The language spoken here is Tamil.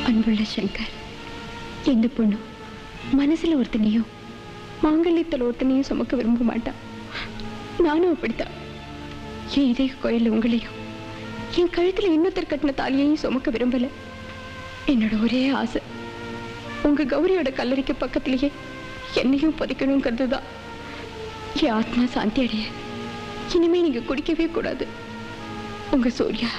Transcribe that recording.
அன்புள்ள சங்கர், எந்த பொண்ணு மனசுல ஒருத்தனையும் மாங்கல்யத்தில் ஒருத்தனையும் சுமக்க விரும்ப மாட்டான். நானும் அப்படித்தான். என் இதய கோயில் உங்களையும் என் கழுத்துல இன்னொருத்தர் கட்டின தாலியையும் சுமக்க விரும்பல. என்னோட ஒரே ஆசை உங்க கௌரியோட கல்லறைக்கு பக்கத்திலேயே என்னையும் புதைக்கணுங்கிறது தான். என் ஆத்மா சாந்தி அடைய இனிமே நீங்க குடிக்கவே கூடாது. உங்க சூர்யா.